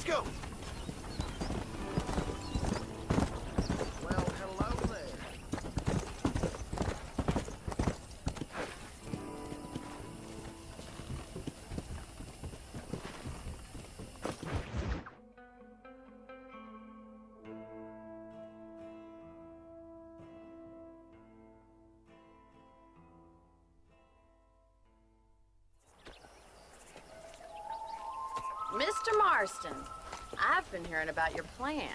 go. Well, hello there. Mr. Marston, I've been hearing about your plans.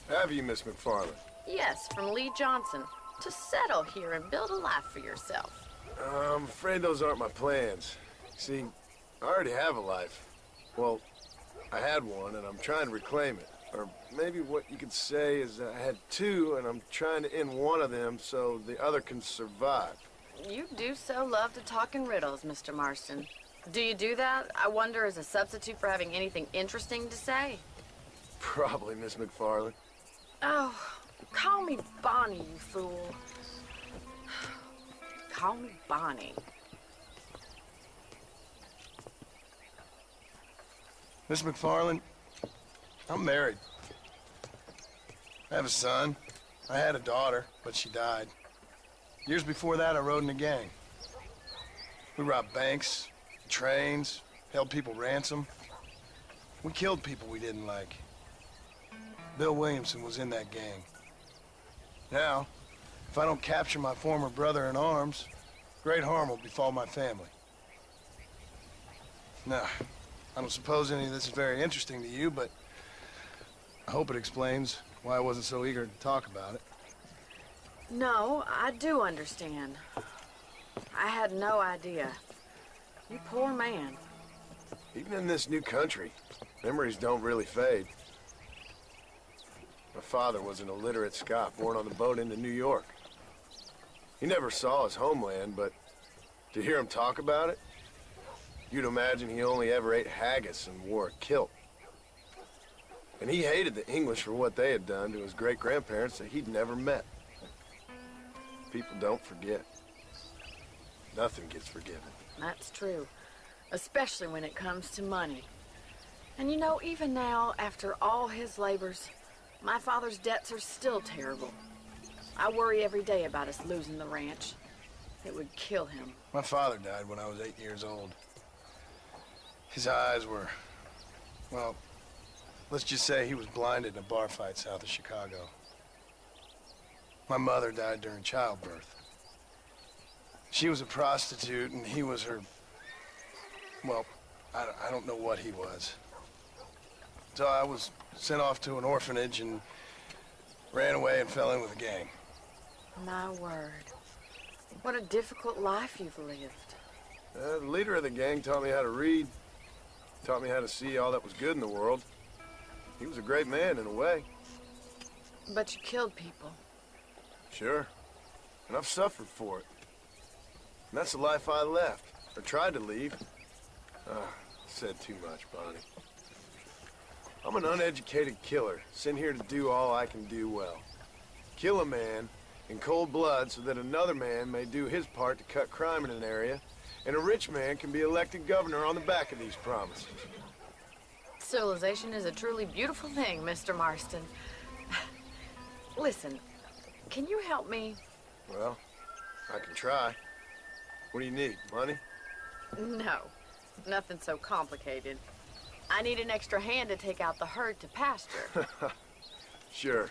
Have you, Miss McFarland? Yes, from Lee Johnson, to settle here and build a life for yourself. I'm afraid those aren't my plans. See, I already have a life. Well, I had one, and I'm trying to reclaim it. Or maybe what you could say is I had two, and I'm trying to end one of them so the other can survive. You do so love to talk in riddles, Mr. Marston. Do you do that, I wonder, as a substitute for having anything interesting to say? Probably, Miss McFarland. Oh, call me Bonnie, you fool. Call me Bonnie. Miss McFarland, I'm married. I have a son. I had a daughter, but she died. Years before that, I rode in a gang. We robbed banks, trains, held people ransom. We killed people we didn't like. Bill Williamson was in that gang. Now, if I don't capture my former brother in arms, great harm will befall my family. Now, I don't suppose any of this is very interesting to you, but I hope it explains why I wasn't so eager to talk about it. No, I do understand. I had no idea. You poor man. Even in this new country, memories don't really fade. My father was an illiterate Scot born on the boat into New York. He never saw his homeland, but to hear him talk about it, you'd imagine he only ever ate haggis and wore a kilt. And he hated the English for what they had done to his great-grandparents that he'd never met. People don't forget. Nothing gets forgiven. That's true, especially when it comes to money. And you know, even now, after all his labors, my father's debts are still terrible. I worry every day about us losing the ranch. It would kill him. My father died when I was 8 years old. His eyes were, well, let's just say he was blinded in a bar fight south of Chicago. My mother died during childbirth. She was a prostitute, and he was her, well, I don't know what he was. So I was sent off to an orphanage and ran away and fell in with a gang. My word. What a difficult life you've lived. The leader of the gang taught me how to read, taught me how to see all that was good in the world. He was a great man in a way. But you killed people. Sure. And I've suffered for it. And that's the life I left, or tried to leave. Said too much, Bonnie. I'm an uneducated killer, sent here to do all I can do well. Kill a man in cold blood so that another man may do his part to cut crime in an area, and a rich man can be elected governor on the back of these promises. Civilization is a truly beautiful thing, Mr. Marston. Listen, can you help me? Well, I can try. What do you need, money? No, nothing so complicated. I need an extra hand to take out the herd to pasture. Sure.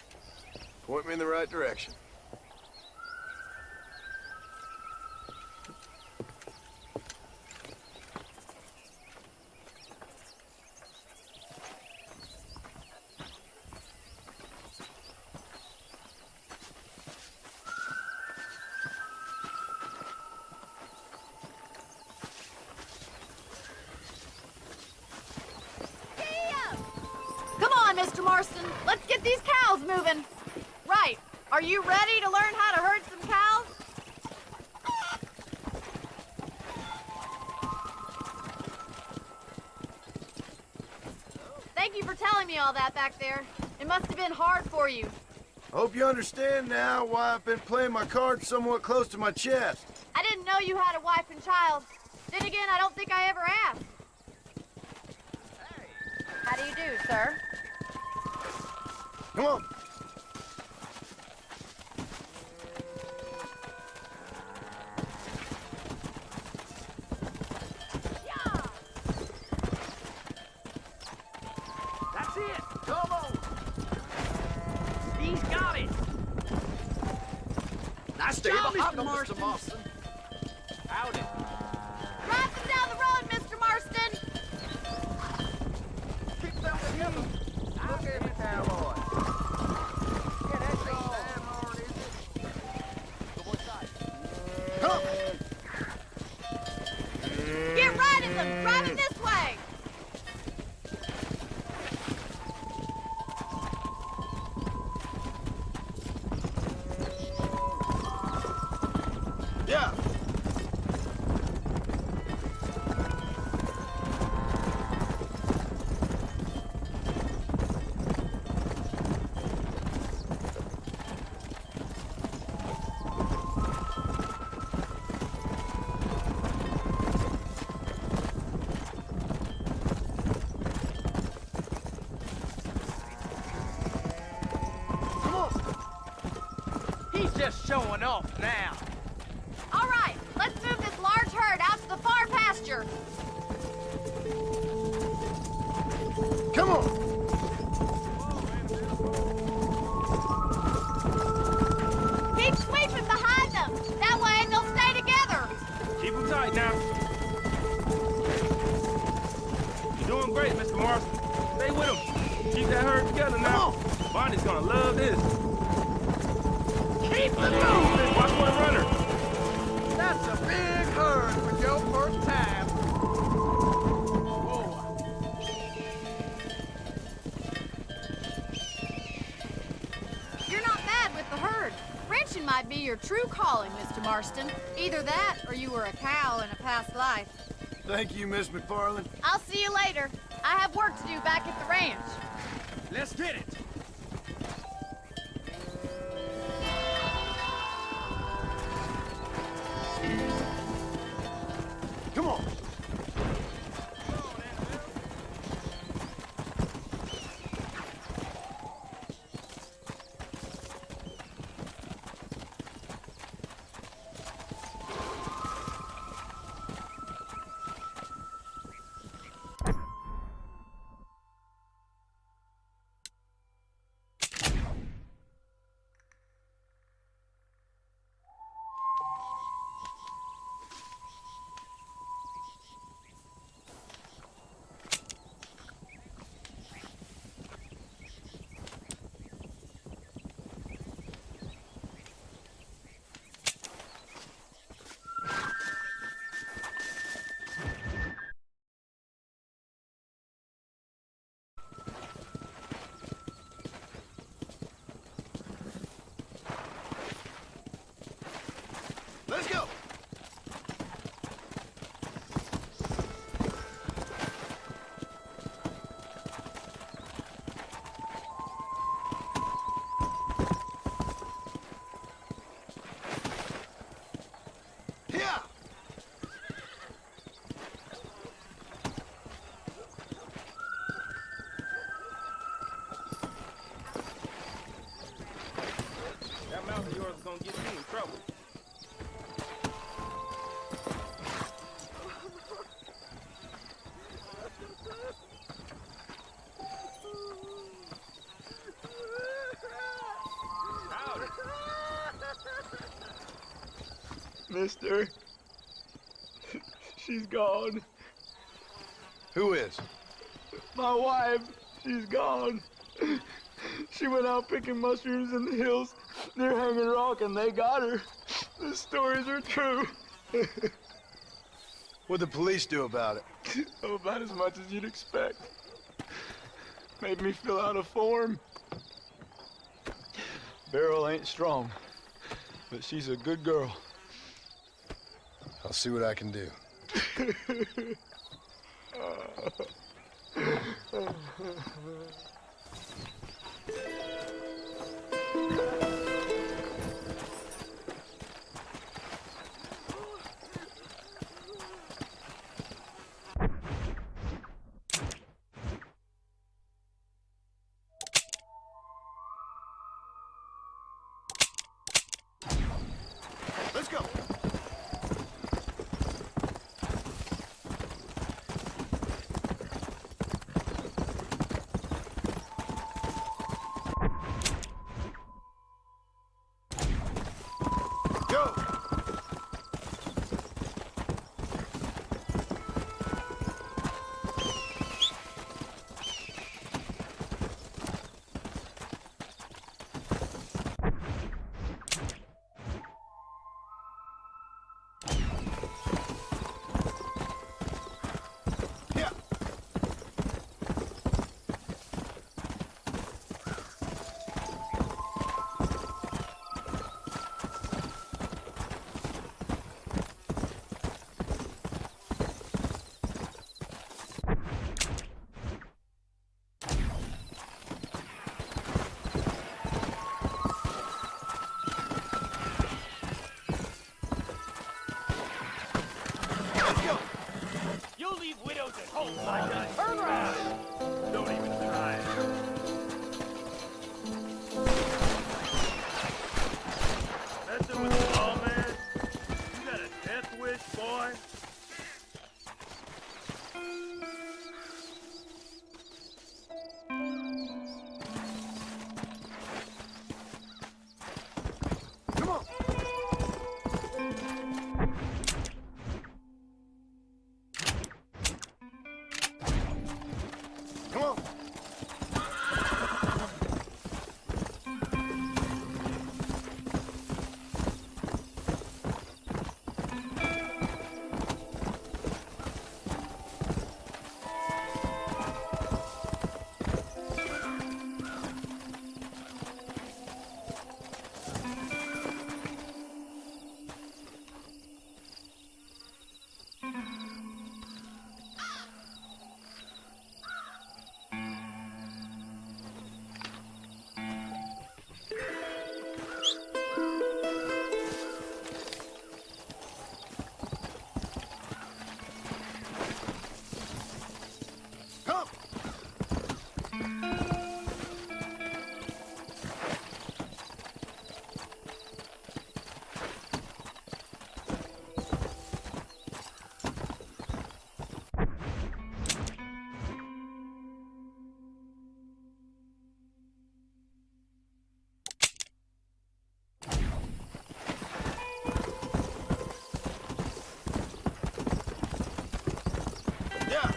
Point me in the right direction. Mr. Marston, let's get these cows moving. Right, are you ready to learn how to herd some cows? Thank you for telling me all that back there. It must have been hard for you. I hope you understand now why I've been playing my cards somewhat close to my chest. I didn't know you had a wife and child. Then again, I don't think I ever asked. How do you do, sir? Come on. That's it. Come on. He's got it. Nice job, Mr. Marston. Howdy. Drive them down the road, Mr. Marston! Keep them together. Look at me now, boy. Yeah, that's all. Damn hard, is it? Go inside. Come. Get right at them! Drive them this way! Yeah. Come on. He's just showing off now. All right, let's move this large herd out to the far pasture. Come on. Keep sweeping behind them. That way they'll stay together. Keep them tight now. You're doing great, Mr. Marston. Stay with him. Keep that herd together now. Bonnie's gonna love this. Keep them Hey, moving. watch for the runner. That's a big herd for your first time. Whoa. You're not bad with the herd. Ranching might be your true calling, Mr. Marston. Either that or you were a cow in a past life. Thank you, Miss McFarland. I'll see you later. I have work to do back at the ranch. Let's get it. Come on. Let's go. Yeah. That mouth of yours is gonna get you in trouble. Howdy. Mister, she's gone. Who is? My wife, she's gone. She went out picking mushrooms in the hills near Hanging Rock and they got her. The stories are true. What'd the police do about it? Oh, about as much as you'd expect. Made me fill out a form. Beryl ain't strong, but she's a good girl. I'll see what I can do. Go! You'll leave widows at home like that. Turn around! Don't even try. Messing with the law, man? You got a death wish, boy? Come on! Come on! Come! Yeah!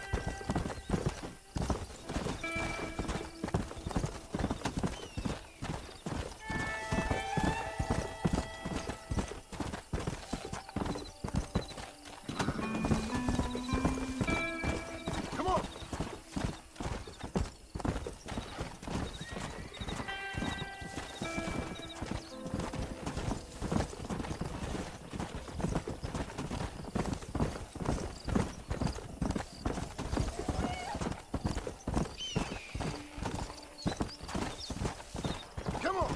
Come on! Come on!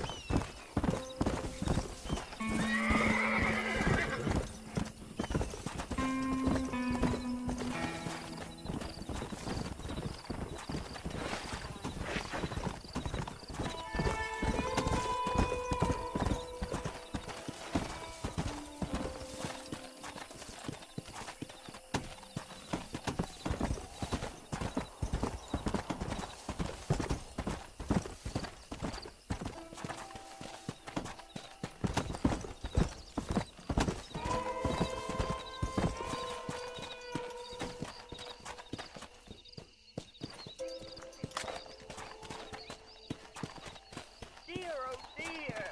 Dear, oh dear.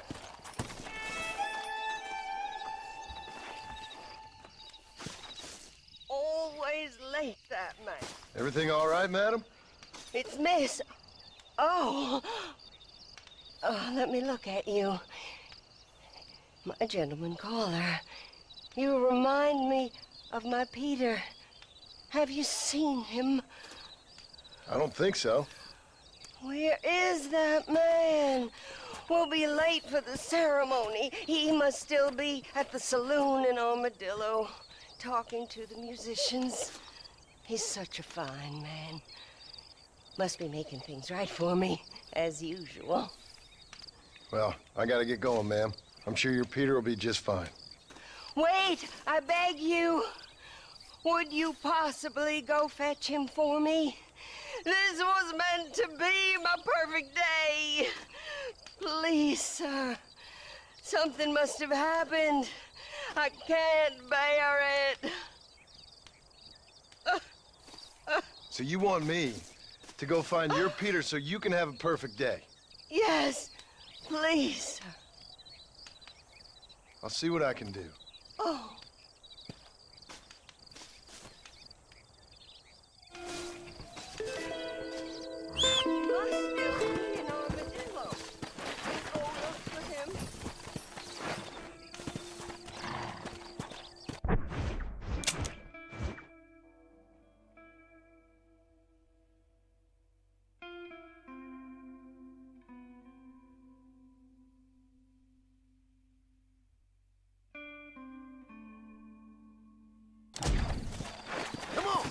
Always late, that man. Everything all right, madam? It's Miss. Oh. Oh, let me look at you. My gentleman caller. You remind me of my Peter. Have you seen him? I don't think so. Where is that man? We'll be late for the ceremony. He must still be at the saloon in Armadillo, talking to the musicians. He's such a fine man. Must be making things right for me, as usual. Well, I gotta get going, ma'am. I'm sure your Peter will be just fine. Wait, I beg you. Would you possibly go fetch him for me? This was meant to be my perfect day. Please, sir. Something must have happened. I can't bear it. So you want me to go find your Peter so you can have a perfect day? Yes, please. I'll see what I can do. Oh. Must still be an armadillo. Go look for him. Come on!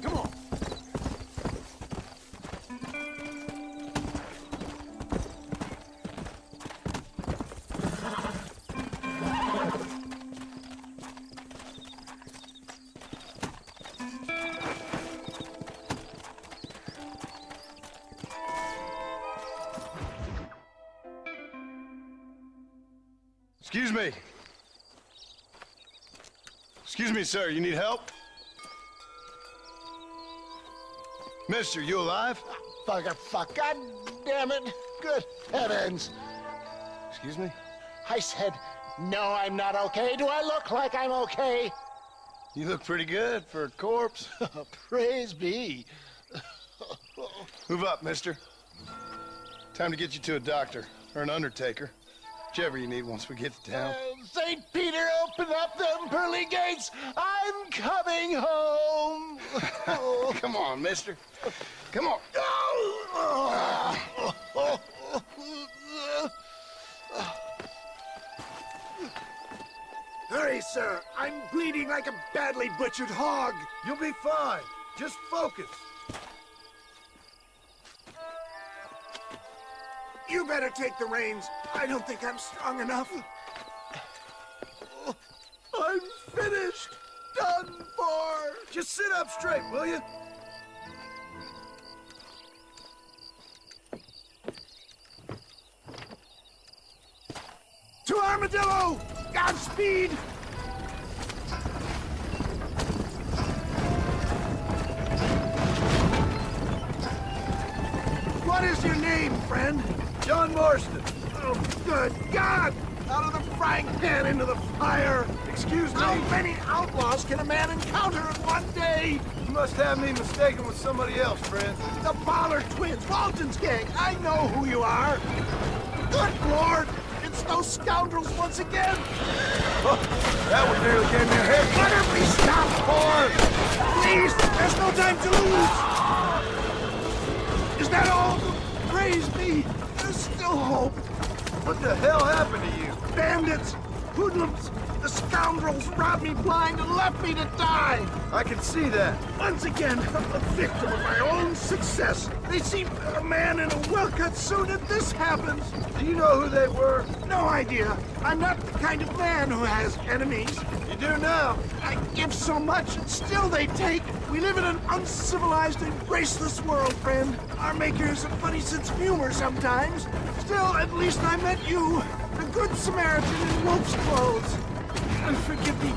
Come on! Excuse me. Excuse me, sir. You need help? Mister, you alive? Fuck, God damn it. Good heavens. Excuse me? I said, no, I'm not okay. Do I look like I'm okay? You look pretty good for a corpse. Praise be. Move up, mister. Time to get you to a doctor or an undertaker. Whichever you need once we get to town. St. Peter, open up them pearly gates. I'm coming home. Come on, mister. Come on. Hurry, sir. I'm bleeding like a badly butchered hog. You'll be fine. Just focus. You better take the reins. I don't think I'm strong enough. I'm finished. Done for. Just sit up straight, will you? To Armadillo! Godspeed! What is your name, friend? John Marston. Oh, good God! Out of the frying pan into the fire! Excuse me. How many outlaws can a man encounter in one day? You must have me mistaken with somebody else, friend. The Pollard twins, Walton's gang. I know who you are. Good Lord! It's those scoundrels once again! Oh, that one nearly gave me a head. What have we stopped for? Please, there's no time to lose! Is that all? Praise be! There's still hope! What the hell happened to you? Bandits! Hoodlums! The scoundrels robbed me blind and left me to die! I can see that. Once again, I'm a victim of my own success. They see a man in a well-cut suit and this happens. Do you know who they were? No idea. I'm not the kind of man who has enemies. You do now. I give so much and still they take. We live in an uncivilized and graceless world, friend. Our maker has a funny sense of humor sometimes. Still, at least I met you, the good Samaritan in wolf's clothes. And forgive me,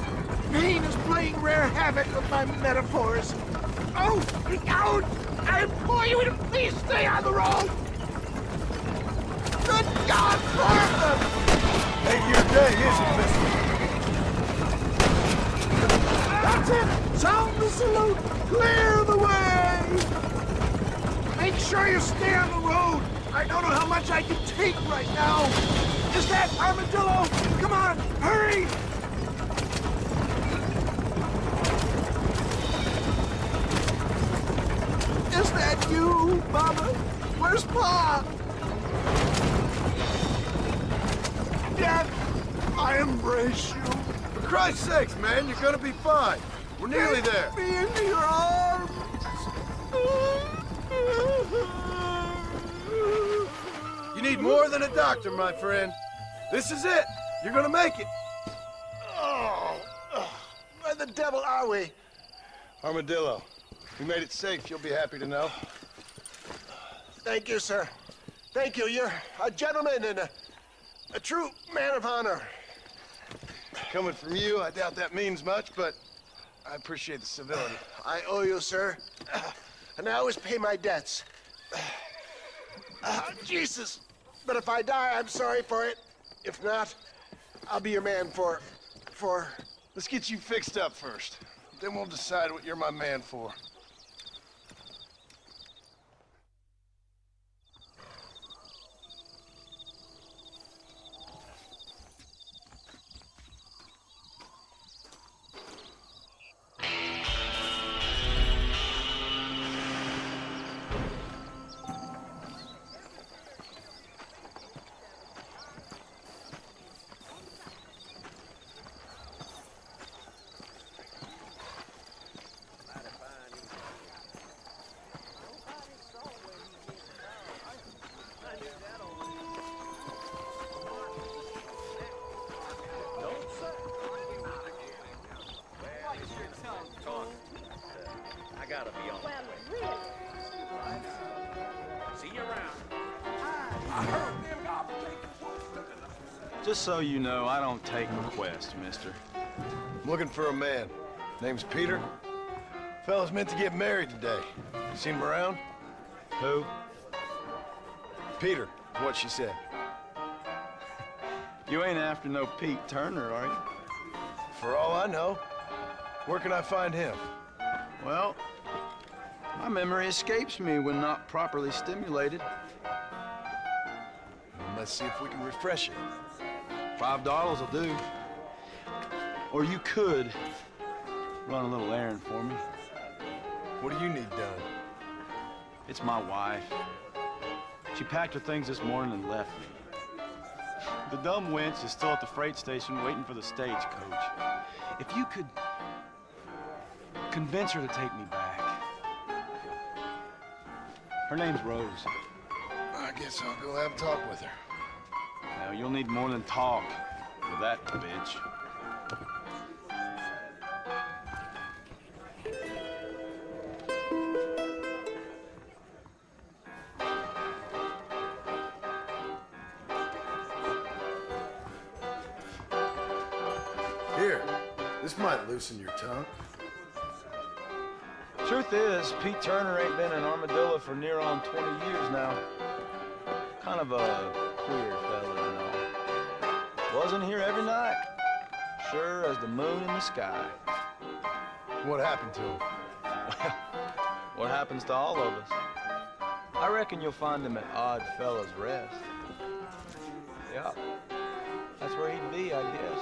pain is playing rare havoc with my metaphors. Oh, look out! I implore you to please stay on the road! Good God, Martha! Ain't your day, is it, mister? That's it! Sound the salute! Clear the way! Make sure you stay on the road! I don't know how much I can take right now! Is that Armadillo? Come on, hurry! Is that you, Mama? Where's Pa? Dad, I embrace you. For Christ's sakes, man, you're gonna be fine. We're nearly there. Take me into your arms. You need more than a doctor, my friend. This is it. You're gonna make it. Oh, where the devil are we? Armadillo. We made it safe, you'll be happy to know. Thank you, sir. Thank you. You're a gentleman and a true man of honor. Coming from you, I doubt that means much, but I appreciate the civility. I owe you, sir. And I always pay my debts. Jesus. But if I die, I'm sorry for it. If not, I'll be your man for... Let's get you fixed up first. Then we'll decide what you're my man for. I gotta be on. Well, really? See you around. Just so you know, I don't take requests, mister. I'm looking for a man. Name's Peter. Fella's meant to get married today. You seen him around? Who? Peter, is what she said. You ain't after no Pete Turner, are you? For all I know. Where can I find him? Well, my memory escapes me when not properly stimulated. Let's see if we can refresh it. $5 will do. Or you could run a little errand for me. What do you need done? It's my wife. She packed her things this morning and left me. The dumb wench is still at the freight station waiting for the stagecoach. If you could convince her to take me back. Her name's Rose. I guess I'll go have a talk with her. Now, you'll need more than talk with that bitch. Here, this might loosen your tongue. Truth is, Pete Turner ain't been in Armadillo for near on 20 years now. Kind of a queer fella and all. Wasn't here every night. Sure as the moon in the sky. What happened to him? Well, what happens to all of us? I reckon you'll find him at Odd Fella's Rest. Yeah, that's where he'd be, I guess.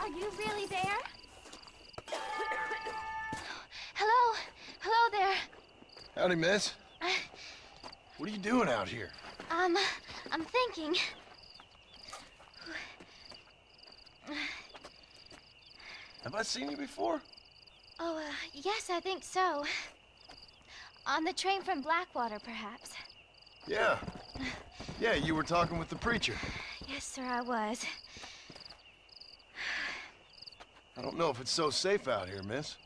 Are you really there? Hello? Hello there. Howdy, miss. What are you doing out here? I'm thinking. Have I seen you before? Oh, yes, I think so. On the train from Blackwater, perhaps. Yeah. Yeah, you were talking with the preacher. Yes, sir, I was. I don't know if it's so safe out here, miss.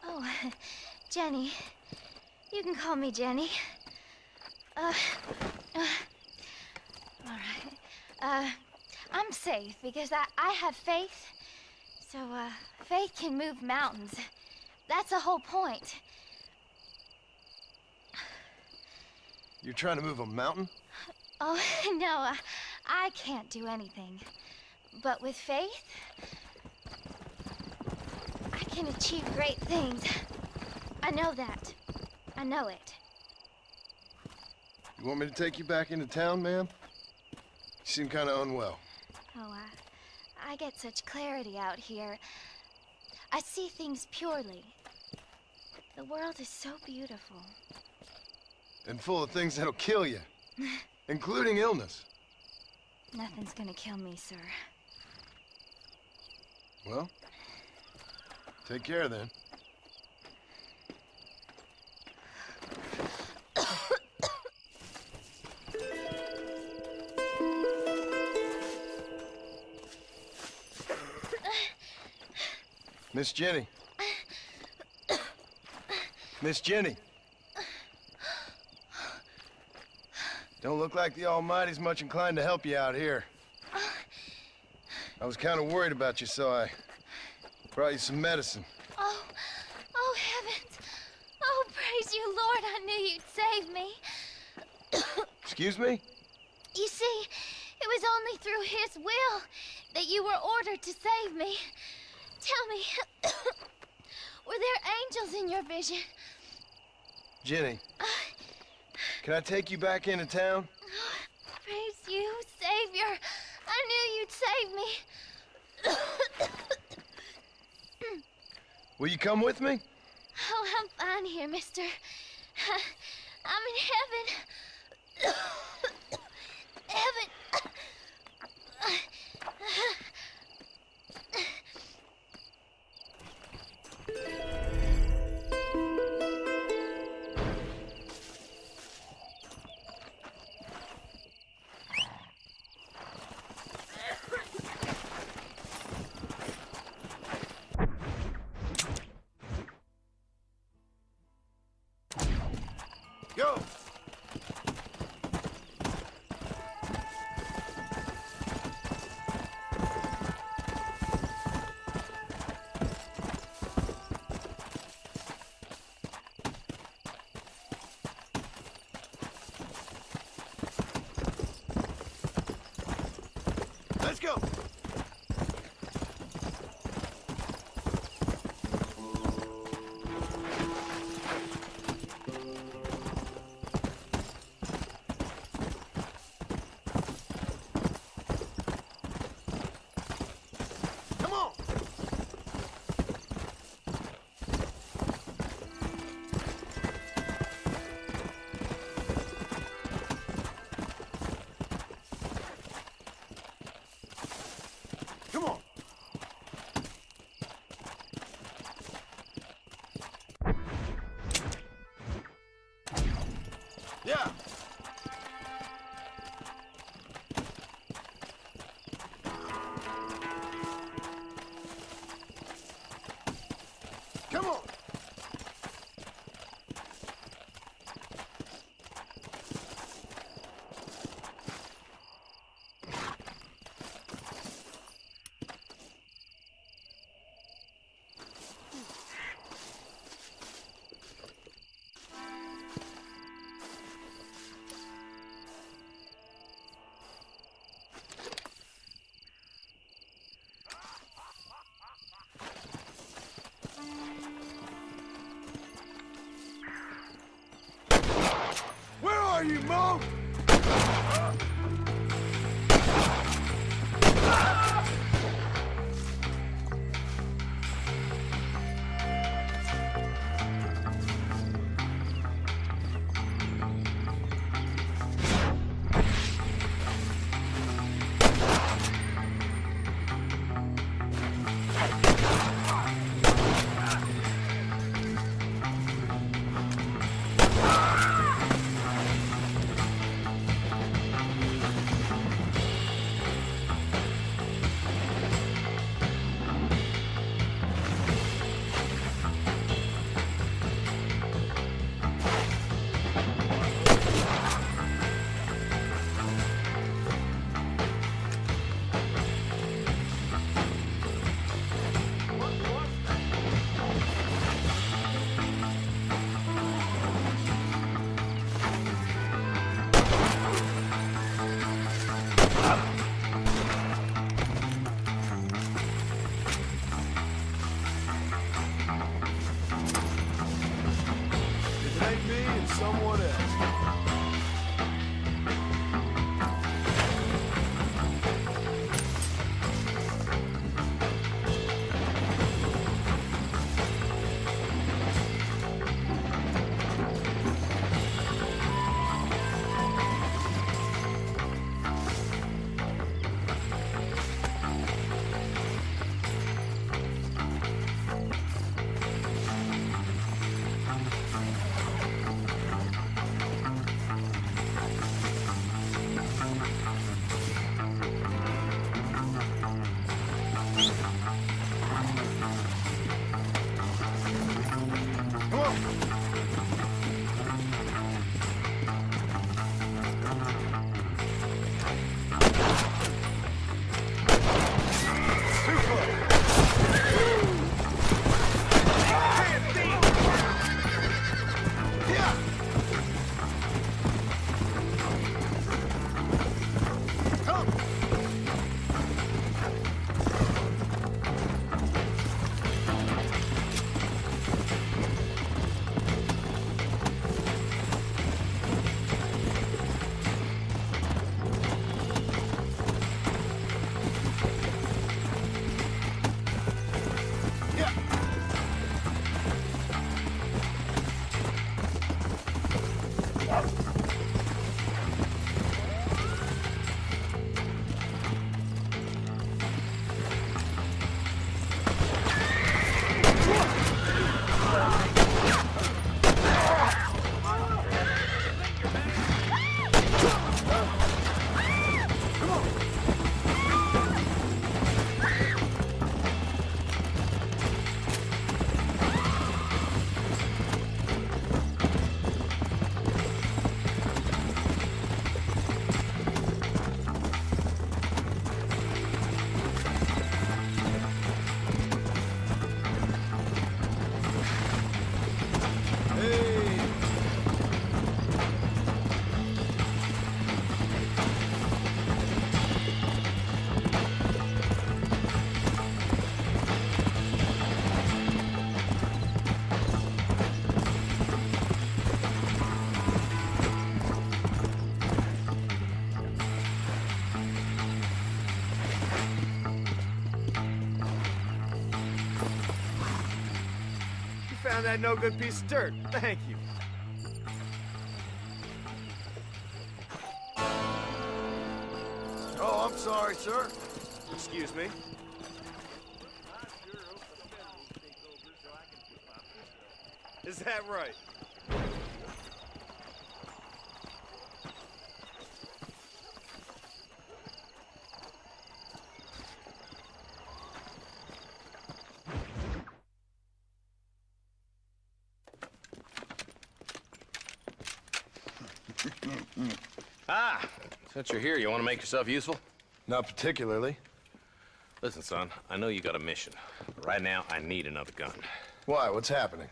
Oh, Jenny. You can call me Jenny. All right. I'm safe because I have faith. So, faith can move mountains. That's the whole point. You're trying to move a mountain? Oh, no, I can't do anything. But with faith, I can achieve great things. I know that. I know it. You want me to take you back into town, ma'am? You seem kind of unwell. Oh, I get such clarity out here. I see things purely. The world is so beautiful. And full of things that'll kill you, including illness. Nothing's gonna kill me, sir. Well, take care then. Miss Jenny. Miss Jenny. Don't look like the Almighty's much inclined to help you out here. I was kind of worried about you, so I brought you some medicine. Oh heavens. Oh, praise you, Lord. I knew you'd save me. Excuse me? You see, it was only through his will that you were ordered to save me. Tell me, were there angels in your vision? Jenny, can I take you back into town? Praise you, Savior. I knew you'd save me. Will you come with me? Oh, I'm fine here, mister. I'm in heaven. Heaven. Go! Let's go! Come on! you move! Someone else. Found that no good piece of dirt. Thank you. Oh, I'm sorry, sir. Excuse me. Is that right? Ah, since you're here, you want to make yourself useful? Not particularly. Listen, son, I know you got a mission. But right now, I need another gun. Why? What's happening?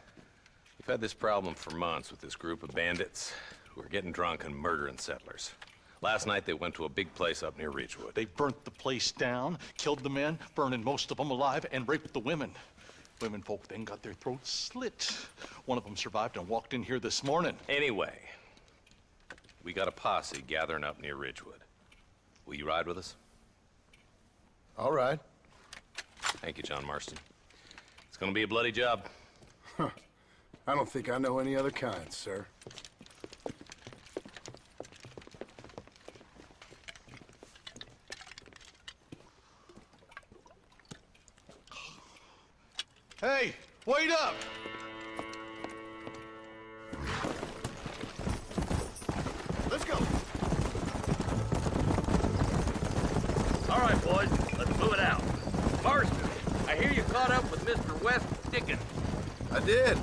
We've had this problem for months with this group of bandits who are getting drunk and murdering settlers. Last night, they went to a big place up near Ridgewood. They burnt the place down, killed the men, burning most of them alive, and raped the women. Women folk then got their throats slit. One of them survived and walked in here this morning. Anyway, We got a posse gathering up near Ridgewood. Will you ride with us? All right. Thank you, John Marston. It's gonna be a bloody job. Huh. I don't think I know any other kind, sir. Hey, wait up! Let's go. All right, boys, let's move it out. Marston, I hear you caught up with Mr. West Dickens. I did.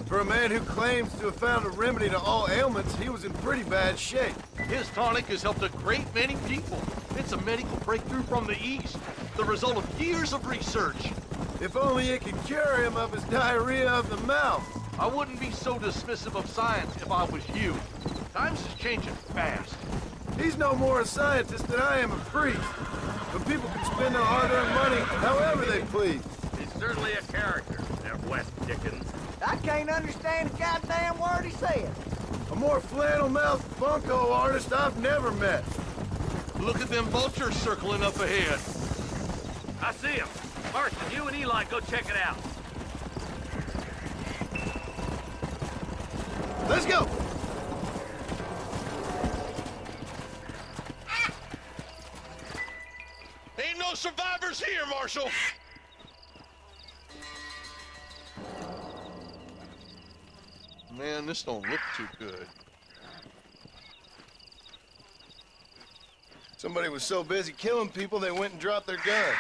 For a man who claims to have found a remedy to all ailments, he was in pretty bad shape. His tonic has helped a great many people. It's a medical breakthrough from the East, the result of years of research. If only it could cure him of his diarrhea of the mouth. I wouldn't be so dismissive of science if I was you. Times is changing fast. He's no more a scientist than I am a priest. But people can spend their hard-earned money however they please. He's certainly a character, that West Dickens. I can't understand a goddamn word he said. A more flannel-mouthed bunco artist I've never met. Look at them vultures circling up ahead. I see him. Marston, you and Eli go check it out. Let's go! Ain't no survivors here, Marshal! Man, this don't look too good. Somebody was so busy killing people, they went and dropped their gun.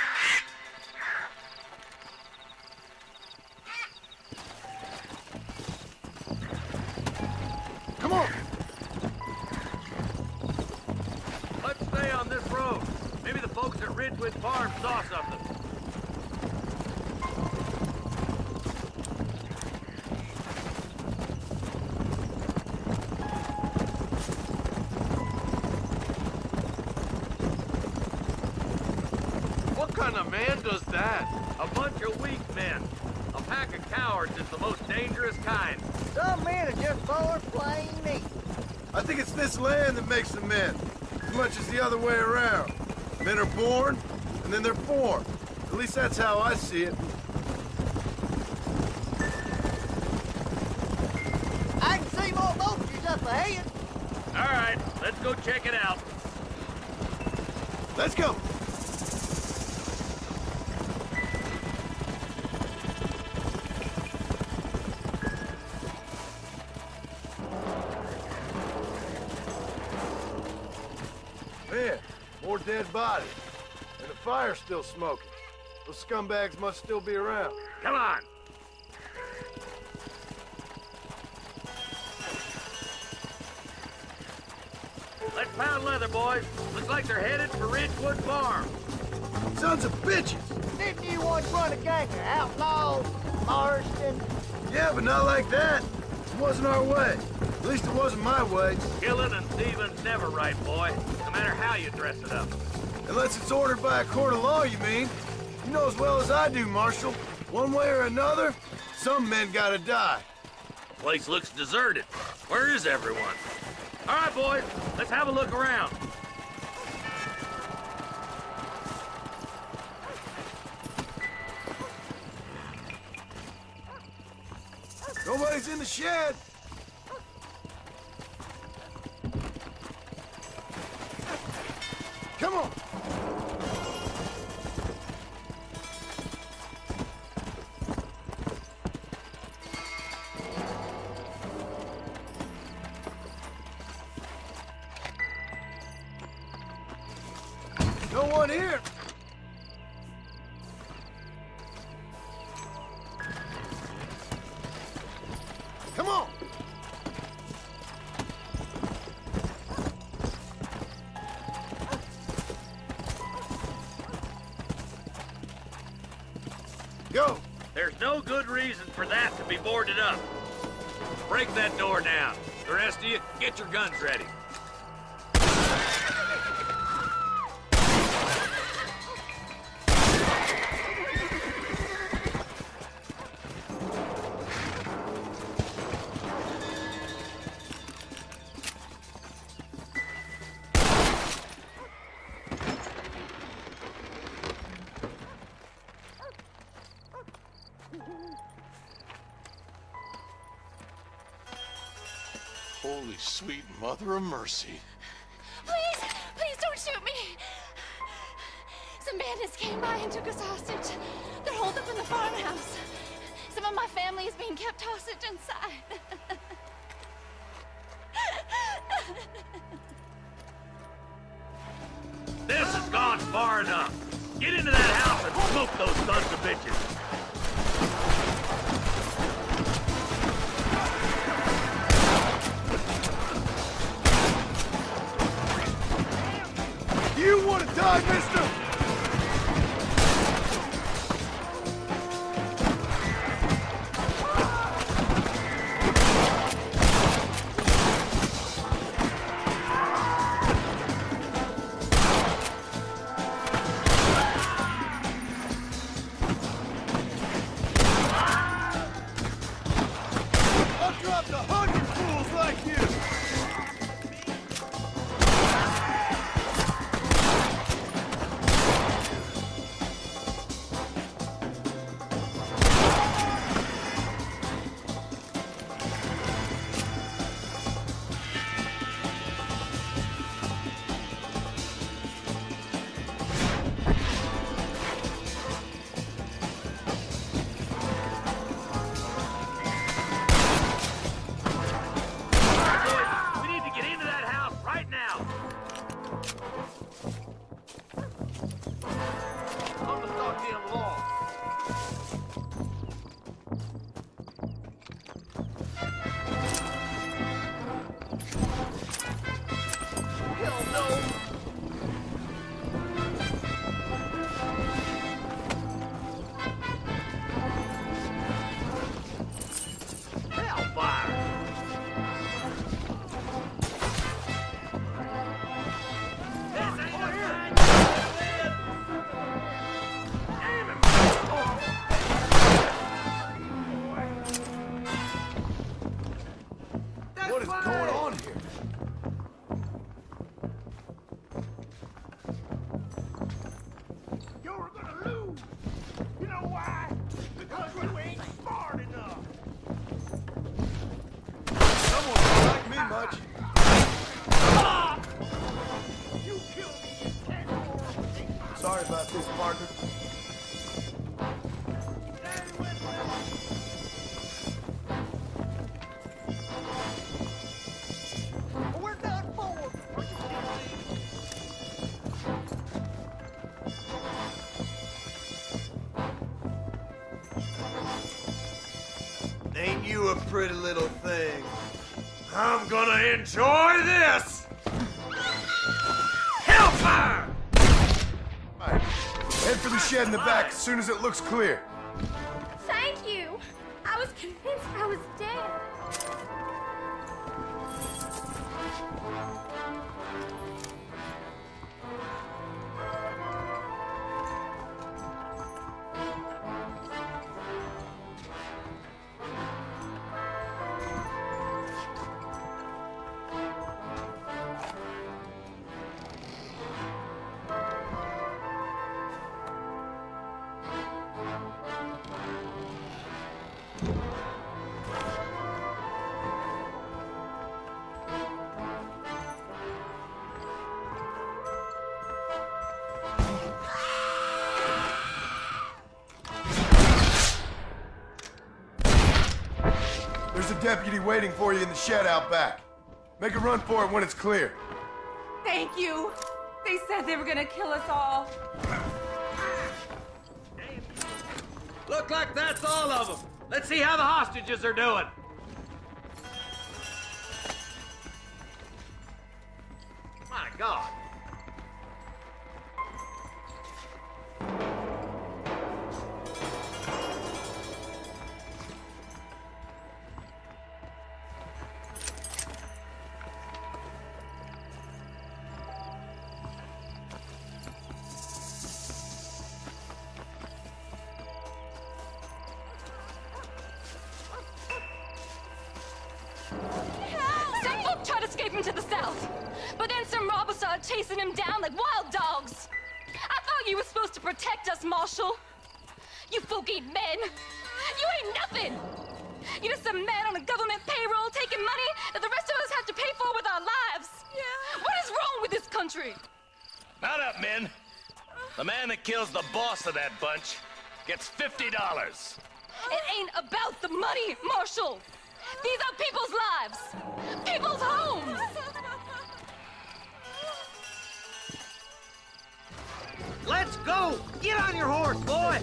Come on! Let's stay on this road. Maybe the folks at Ridgewood Farm saw something. What kind of man does that? A bunch of weak men. A pack of cowards is the most dangerous kind. Some men are just born plain meat. I think it's this land that makes them men, as much as the other way around. Men are born, and then they're formed. At least that's how I see it. I can see more vultures up ahead. All right, let's go check it out. Let's go! Man, more dead bodies. And the fire's still smoking. Those scumbags must still be around. Come on! Let's pound leather, boys. Looks like they're headed for Ridgewood Farm. Sons of bitches! Didn't you once run a gang of outlaws, Marston? Yeah, but not like that. It wasn't our way. At least it wasn't my way. Killing and thieving's never right, boy. No matter how you dress it up. Unless it's ordered by a court of law, you mean? You know as well as I do, Marshal. One way or another, some men gotta die. The place looks deserted. Where is everyone? All right, boys. Let's have a look around. Nobody's in the shed. Come on. No one here. Come on. Go. There's no good reason for that to be boarded up. Break that door down. The rest of you, get your guns ready. sweet mother of mercy. Please, please don't shoot me. Some bandits came by and took us hostage. They're holed up in the farmhouse. Some of my family is being kept hostage inside. This has gone far enough. Get into that house and smoke those sons of bitches. You want to die, mister? What is going on here? You're gonna lose. You know why? Because you ain't smart enough. Someone don't like me much. You killed me, you can't. Sorry about this, partner. We're done for. Ain't you a pretty little thing? I'm gonna enjoy this! Hellfire! All right. Head for the shed in the back as soon as it looks clear. Thank you. I was convinced I was dead. There's a deputy waiting for you in the shed out back. Make a run for it when it's clear. Thank you. They said they were gonna kill us all. Look like that's all of them. Let's see how the hostages are doing. My God. Some folk tried to escape him to the south, but then some robbers started chasing him down like wild dogs. I thought you were supposed to protect us, Marshal. You folk ain't men. You ain't nothing. You're just some man on a government payroll taking money that the rest of us have to pay for with our lives. Yeah. What is wrong with this country? Mount up, men. The man that kills the boss of that bunch gets $50. It ain't about the money, Marshal. These are people's lives, people's homes. Let's go! Get on your horse, boy!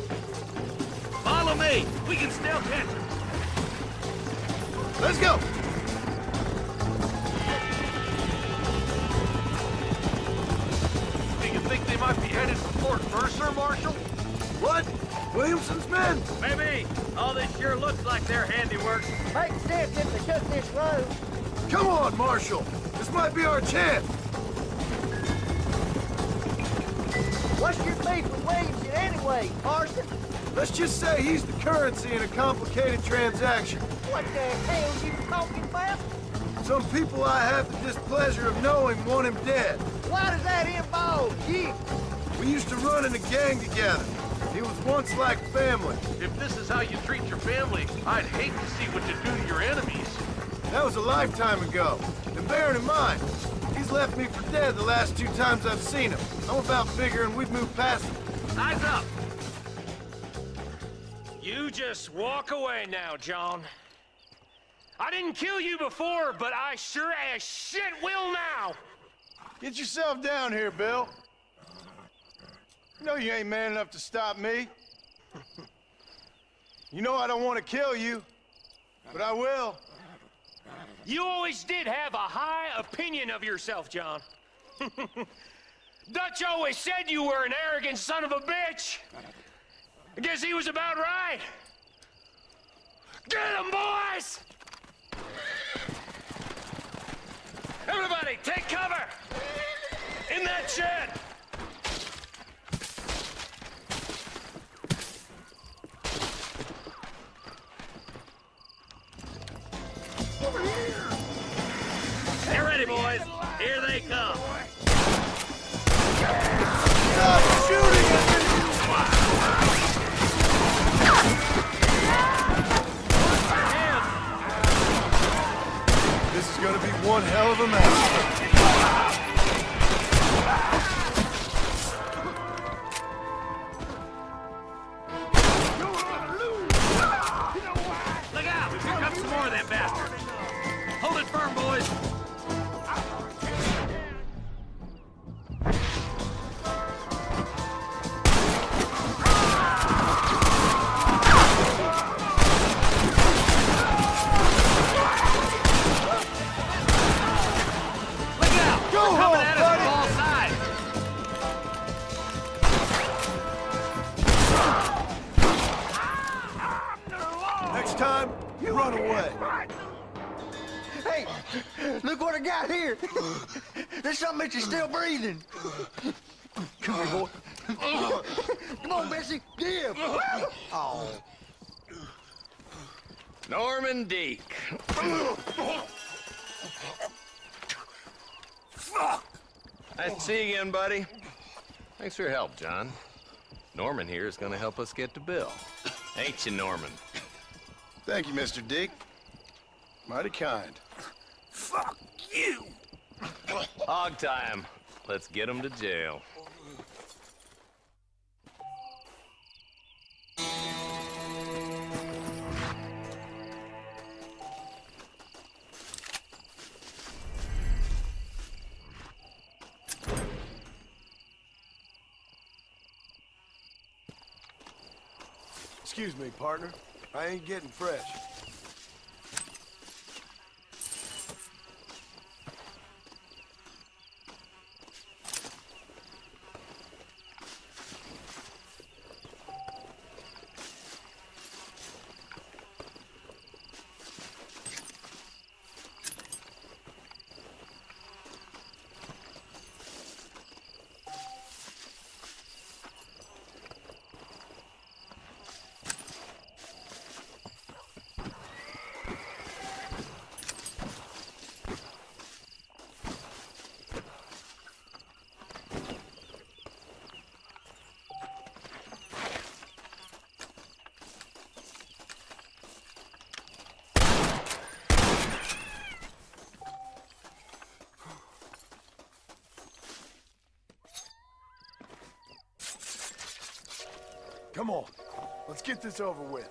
Follow me. We can still catch him. Let's go! Do you think they might be headed for Fort Mercer, Marshal? What? Williamson's men? Maybe. All this sure looks like their handiwork. Make sense if they took this road. Come on, Marshal. This might be our chance. What's your beef with Williamson anyway, Marston? Let's just say he's the currency in a complicated transaction. What the hell are you talking about? Some people I have the displeasure of knowing want him dead. Why does that involve you? We used to run in a gang together. He was once like family. If this is how you treat your family, I'd hate to see what you do to your enemies. That was a lifetime ago. And bearing in mind, he's left me for dead the last 2 times I've seen him. I'm about figuring we've moved past him. Eyes up. You just walk away now, John. I didn't kill you before, but I sure as shit will now. Get yourself down here, Bill. You know you ain't man enough to stop me. You know I don't want to kill you, but I will. You always did have a high opinion of yourself, John. Dutch always said you were an arrogant son of a bitch. I guess he was about right. Get him, boys! Everybody, take cover! In that shed! Get ready, boys. Here they come. Stop shooting at me! This is gonna be one hell of a match. Look out! Here comes some more of that bastard. Hold it firm, boys. Next time, you run away. Hey, look what I got here. There's something that you're still breathing. Come here, boy. Come on, Bessie. Give. Oh. Norman Deek. Fuck! Nice to see you again, buddy. Thanks for your help, John. Norman here is gonna help us get to Bill. Ain't you, Norman? Thank you, Mr. Deek. Mighty kind. Fuck you! Hog time. Let's get him to jail. Excuse me, partner. I ain't getting fresh. Come on. Let's get this over with.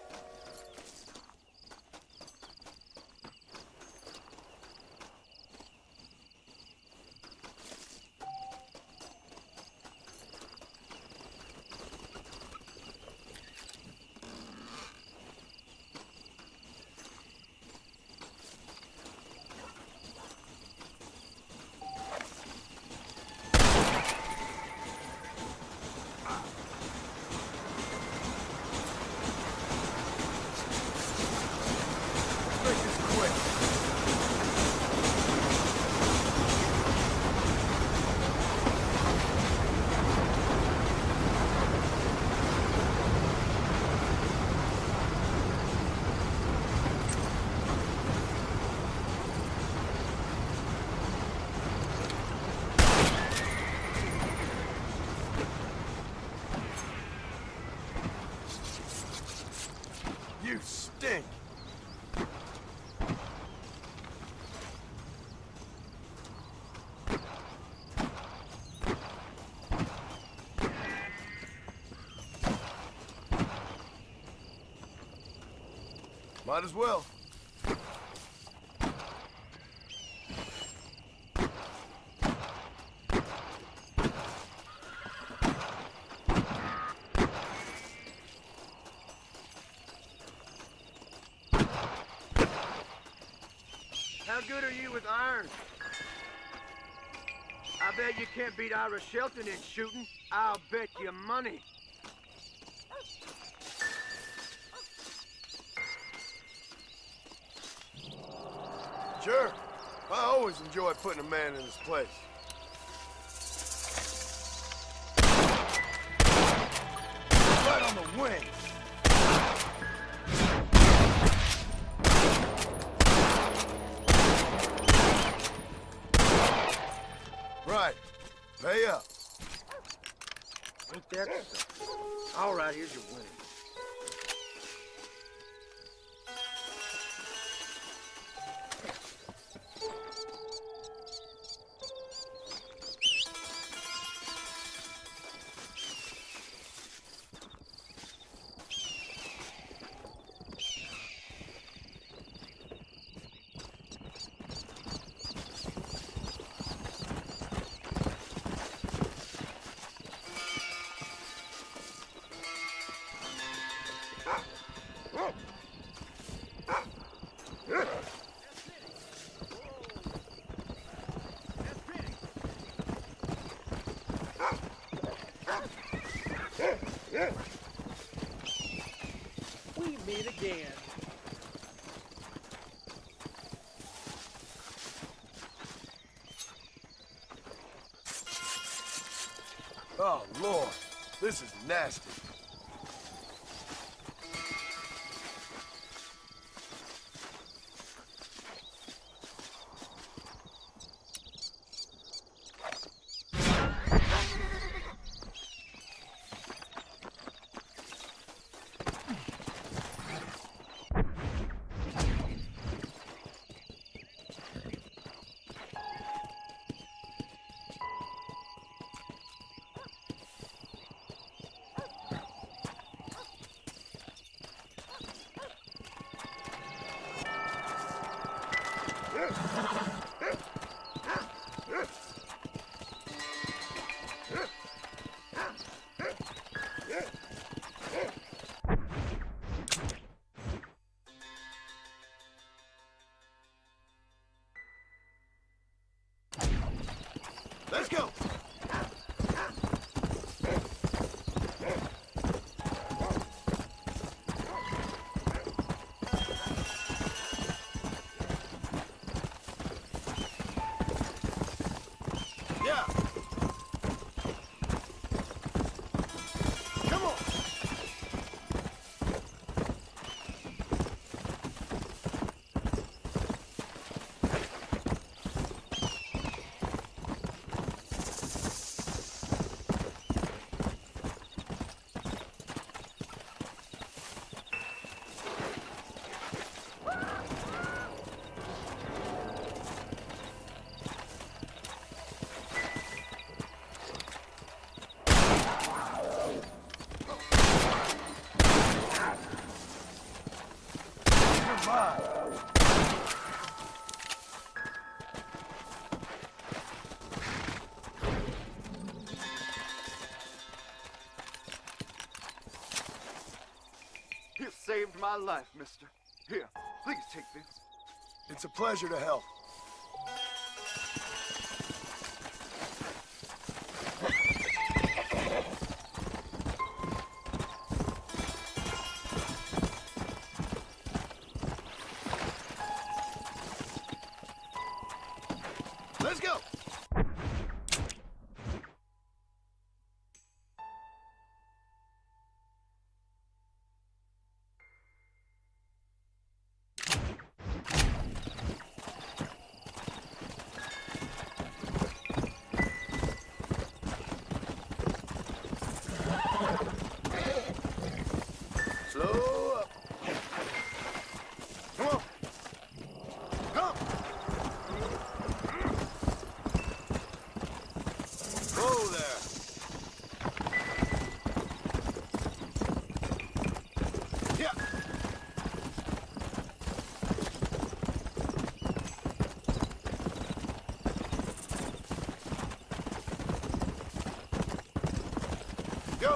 You stink! Might as well. How good are you with iron? I bet you can't beat Ira Shelton in shooting. I'll bet you money. Sure. I always enjoy putting a man in his place. Right on the wing. Right. Pay up. Ain't that so? All right, here's your winning. We meet again. Oh, Lord. This is nasty. Let's go! Yeah! Come on! my life, mister. Here, please take this. It's a pleasure to help. Let's go! Slow up. Come on. Come. Whoa there. Yeah. Go.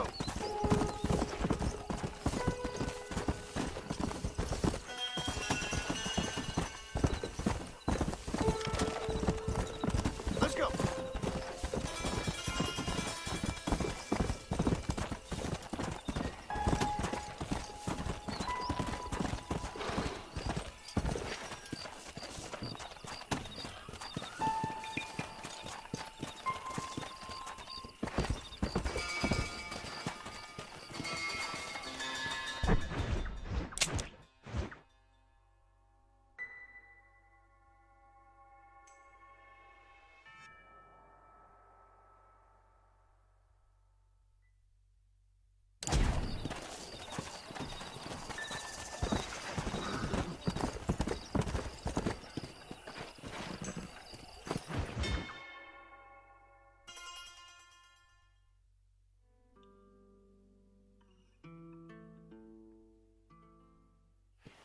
Let's go.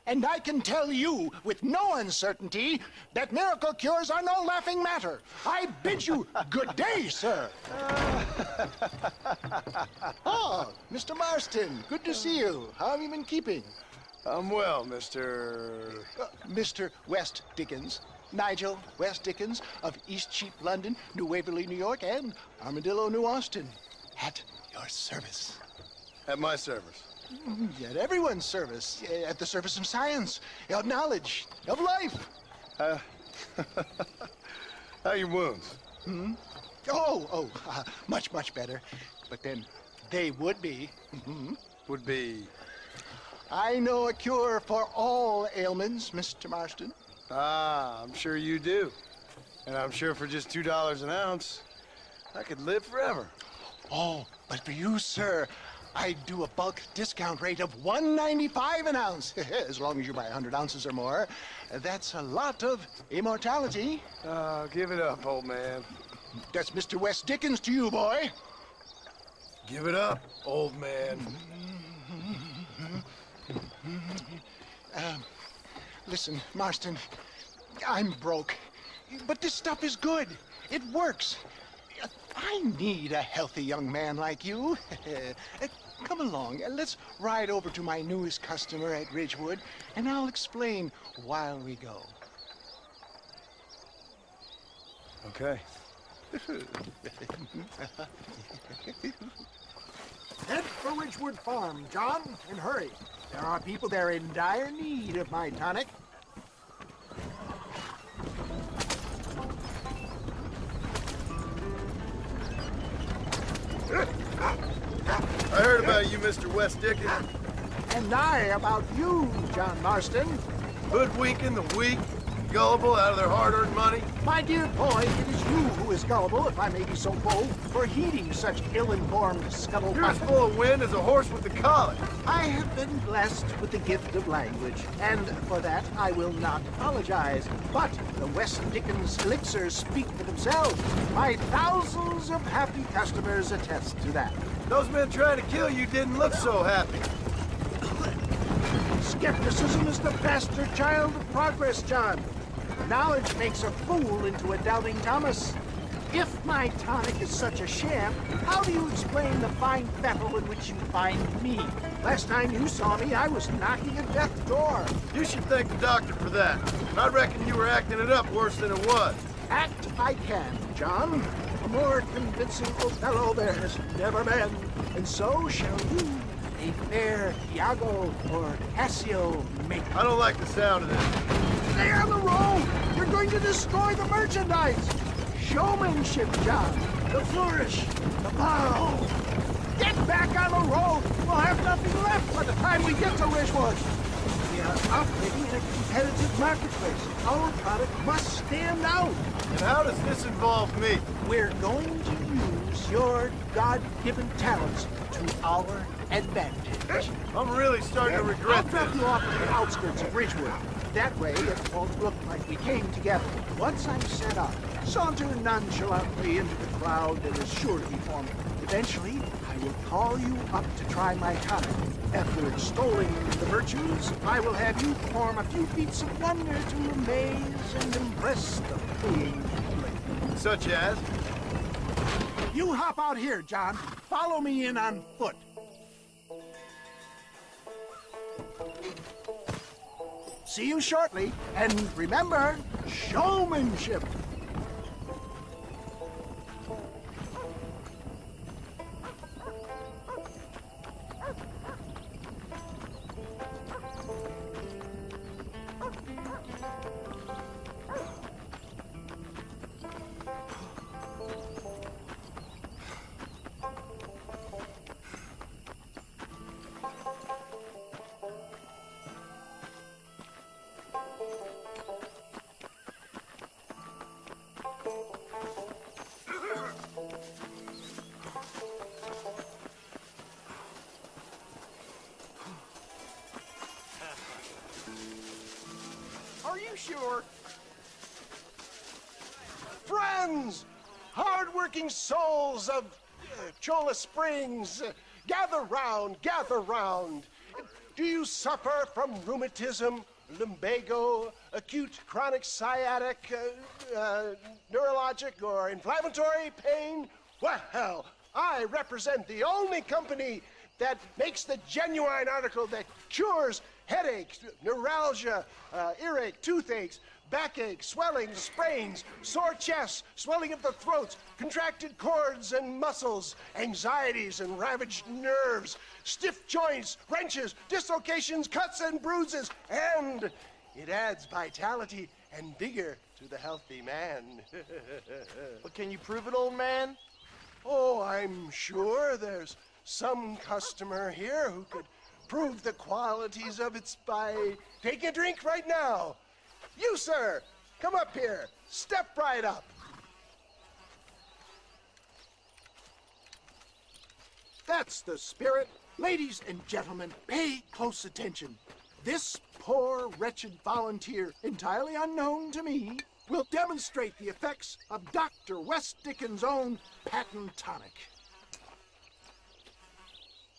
And I can tell you with no uncertainty that miracle cures are no laughing matter. I bid you good day, sir. Oh, Mr. Marston, good to see you. How have you been keeping? I'm well, Mr. Mr. West Dickens. Nigel West Dickens of East Cheap, London, New Waverly, New York, and Armadillo, New Austin. At your service. At my service. At everyone's service. At the service of science, of knowledge, of life. How are your wounds? Much, much better. But then they would be. Would be? I know a cure for all ailments, Mr. Marston. Ah, I'm sure you do. And I'm sure for just $2 an ounce, I could live forever. Oh, but for you, sir, I do a bulk discount rate of $1.95 an ounce. As long as you buy 100 ounces or more. That's a lot of immortality. Give it up, old man. That's Mr. West Dickens to you, boy. Give it up, old man. Listen, Marston, I'm broke. But this stuff is good. It works. I need a healthy young man like you. Come along, let's ride over to my newest customer at Ridgewood, and I'll explain while we go. Okay. Head for Ridgewood Farm, John, and hurry. There are people there in dire need of my tonic. I heard about you, Mr. West Dickens. And I about you, John Marston. Hoodwinking the weak, gullible out of their hard-earned money. My dear boy, it is you who is gullible, if I may be so bold, for heeding such ill-informed scuttlebutt. You're as full of wind as a horse with the collar. I have been blessed with the gift of language, and for that I will not apologize. But the West Dickens elixirs speak for themselves. My thousands of happy customers attest to that. Those men trying to kill you didn't look so happy. Skepticism is the bastard child of progress, John. Knowledge makes a fool into a doubting Thomas. If my tonic is such a sham, how do you explain the fine fettle in which you find me? Last time you saw me, I was knocking at death's door. You should thank the doctor for that. I reckon you were acting it up worse than it was. Act I can, John. A more convincing Othello there has never been. And so shall you, a fair Iago or Cassio make. I don't like the sound of this. Stay on the road! You're going to destroy the merchandise! Showmanship, John. The flourish. The bow. Get back on the road! We'll have nothing left by the time we get to Ridgewood. We are operating in a competitive marketplace. Our product must stand out. And how does this involve me? We're going to use your God-given talents to our advantage. I'm really starting to regret this. I'll drop you off at the outskirts of Ridgewood. That way, it won't look like we came together. Once I'm set up, saunter nonchalantly into the crowd that is sure to be forming. Eventually, I will call you up to try my tonic. After extolling the virtues, I will have you perform a few feats of wonder to amaze and impress the fleeing public. Such as? You hop out here, John. Follow me in on foot. See you shortly, and remember, showmanship. Are you sure? Friends, hard-working souls of Cholla Springs, gather round, gather round. Do you suffer from rheumatism, lumbago, acute chronic sciatic, neurologic, or inflammatory pain? Well, I represent the only company that makes the genuine article that cures headaches, neuralgia, earache, toothaches, backache, swelling, sprains, sore chests, swelling of the throats, contracted cords and muscles, anxieties and ravaged nerves, stiff joints, wrenches, dislocations, cuts and bruises, and it adds vitality and vigor to the healthy man. But can you prove it, old man? Oh, I'm sure there's some customer here who could prove the qualities of it by taking a drink right now. You, sir, come up here. Step right up. That's the spirit. Ladies and gentlemen, pay close attention. This poor, wretched volunteer, entirely unknown to me, will demonstrate the effects of Dr. West Dickens' own patent tonic.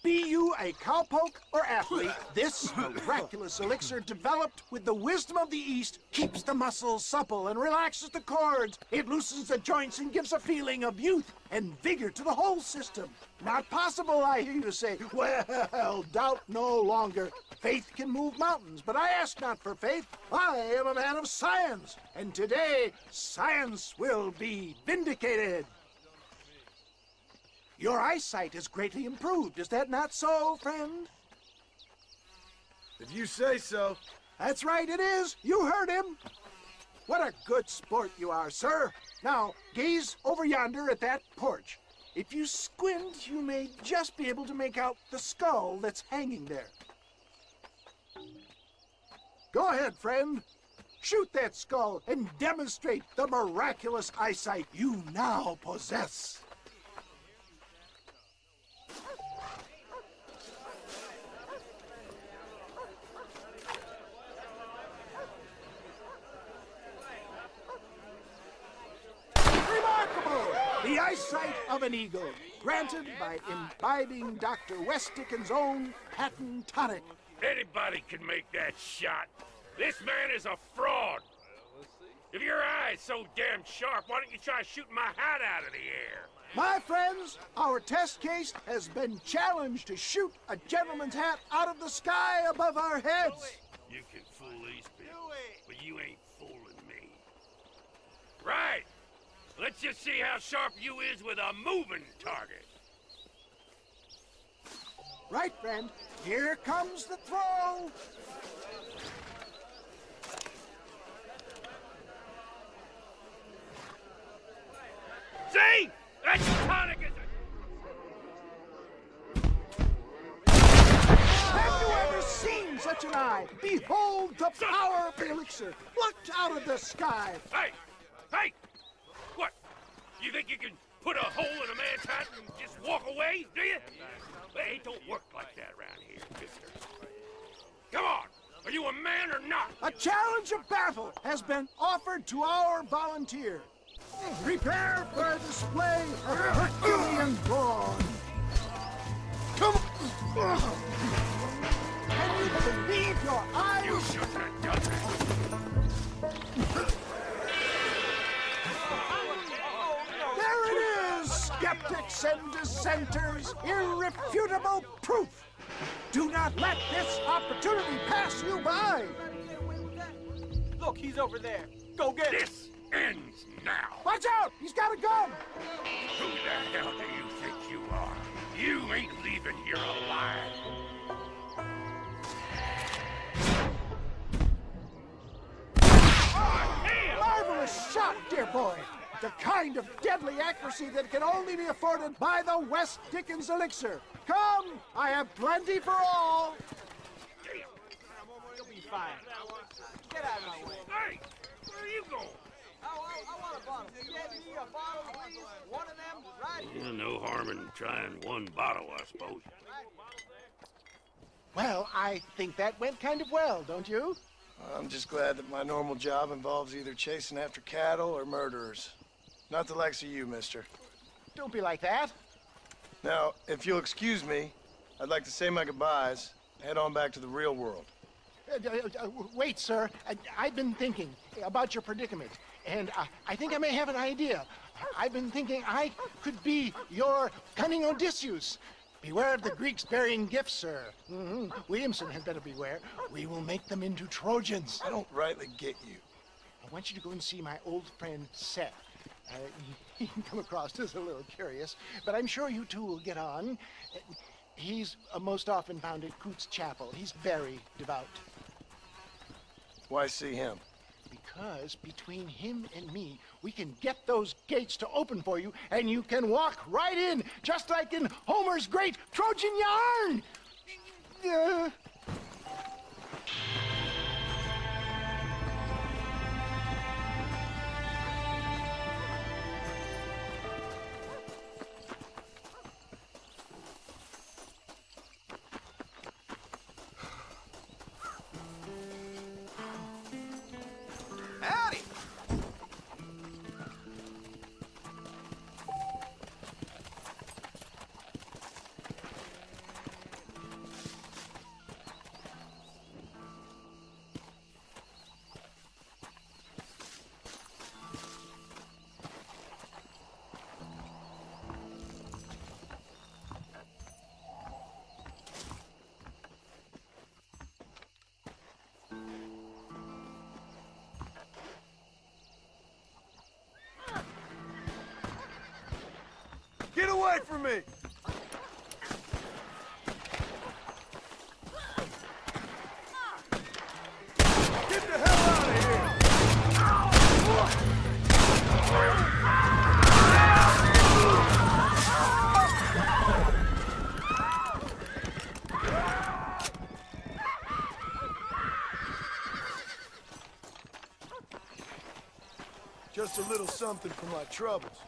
Be you a cowpoke or athlete, this miraculous elixir developed with the wisdom of the East keeps the muscles supple and relaxes the cords. It loosens the joints and gives a feeling of youth and vigor to the whole system. Not possible, I hear you say. Well, doubt no longer. Faith can move mountains, but I ask not for faith. I am a man of science, and today science will be vindicated. Your eyesight has greatly improved. Is that not so, friend? If you say so. That's right, it is. You heard him. What a good sport you are, sir. Now, gaze over yonder at that porch. If you squint, you may just be able to make out the skull that's hanging there. Go ahead, friend. Shoot that skull and demonstrate the miraculous eyesight you now possess. The eyesight of an eagle, granted by imbibing Dr. West Dickens' own patent tonic. Anybody can make that shot. This man is a fraud. If your eye's so damn sharp, why don't you try shooting my hat out of the air? My friends, our test case has been challenged to shoot a gentleman's hat out of the sky above our heads. You can fool these people, but you ain't fooling me. Right. Let's just see how sharp you is with a moving target. Right, friend. Here comes the throw. See? That's tonic as Have you ever seen such an eye? Behold the power of the elixir, plucked out of the sky. Hey! Hey! What? You think you can put a hole in a man's hat and just walk away, do you? Hey, it don't work like that around here, mister. Come on! Are you a man or not? A challenge of battle has been offered to our volunteer. Prepare for a display of Herculean brawn. Come on! Can you believe your eyes? You shouldn't have done that. There it is, skeptics and dissenters, irrefutable proof. Do not let this opportunity pass you by. Look, he's over there. Go get him. This ends now. Watch out! He's got a gun! Who the hell do you think you are? You ain't leaving here alive. Marvelous shot, dear boy. The kind of deadly accuracy that can only be afforded by the West Dickens elixir. Come, I have plenty for all. You'll be fine. Get out of my way. Hey, where are you going? I want a bottle. Get me a bottle, please. One of them, right? Yeah, no harm in trying one bottle, I suppose. Well, I think that went kind of well, don't you? I'm just glad that my normal job involves either chasing after cattle or murderers. Not the likes of you, mister. Don't be like that. Now, if you'll excuse me, I'd like to say my goodbyes, head on back to the real world. Wait, sir. I've been thinking about your predicament, and I think I may have an idea. I've been thinking I could be your cunning Odysseus. Beware of the Greeks bearing gifts, sir. Williamson had better beware. We will make them into Trojans. I don't rightly get you. I want you to go and see my old friend Seth. He can come across as a little curious, but I'm sure you two will get on. He's most often found at Coots Chapel. He's very devout. Why see him? Because between him and me, we can get those gates to open for you, and you can walk right in, just like in Homer's great Trojan yarn! Howdy. Get away from me! Get the hell out of here! Just a little something for my troubles.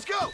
Let's go!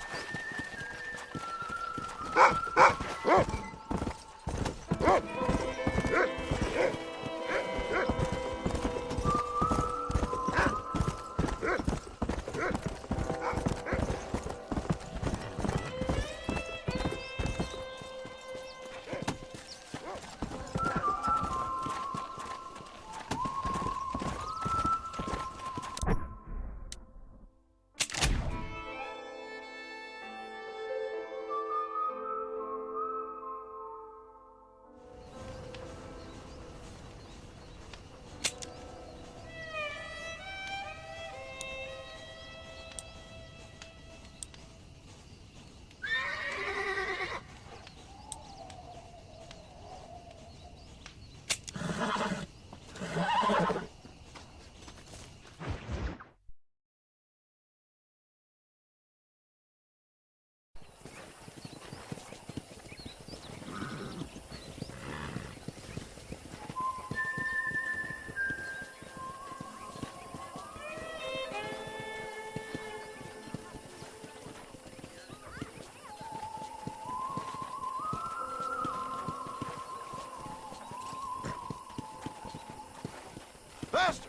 Faster!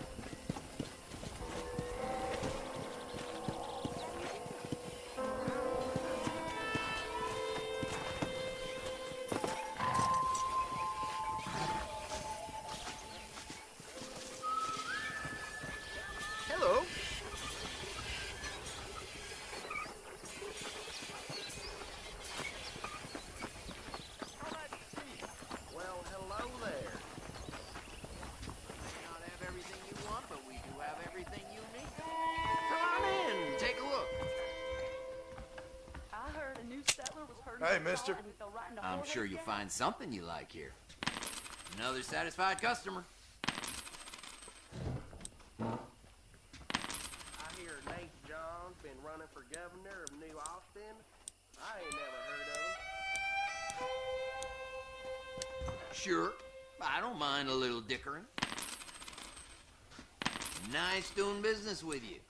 Hello. Well, hello there. May not have everything you want, but we do have everything you need. Come on in, take a look. I heard a new settler was hurting. Hey, mister. I'm sure you'll find something you like here. Another satisfied customer. I hear Nate John's been running for governor of New Austin. I ain't never heard of him. Sure, I don't mind a little dickering. Nice doing business with you.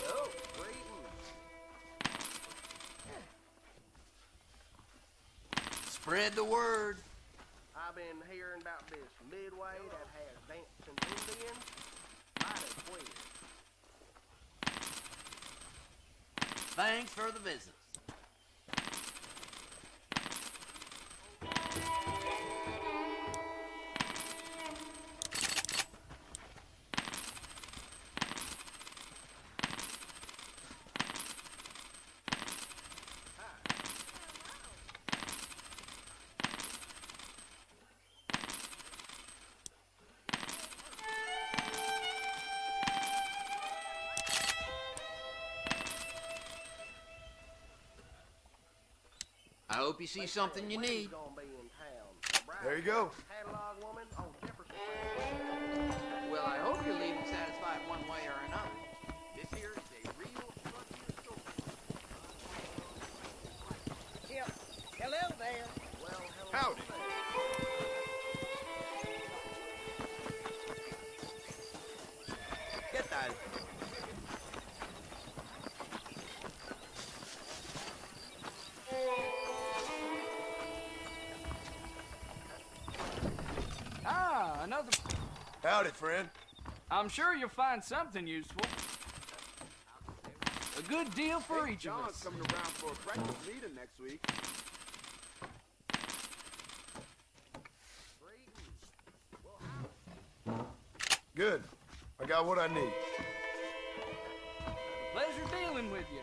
Oh, greetings. Spread the word. I've been hearing about this midway that has dancing Indians. Mighty queer. Thanks for the business. I hope you see something you need. There you go. Well, I hope you're leaving satisfied one way or another. This here is a real store. Yep. Hello there. Well, hello. Howdy. Get that. Ah, another... Howdy, friend. I'm sure you'll find something useful. A good deal for each of us. John's coming around for a breakfast meeting next week. Good. I got what I need. Pleasure dealing with you.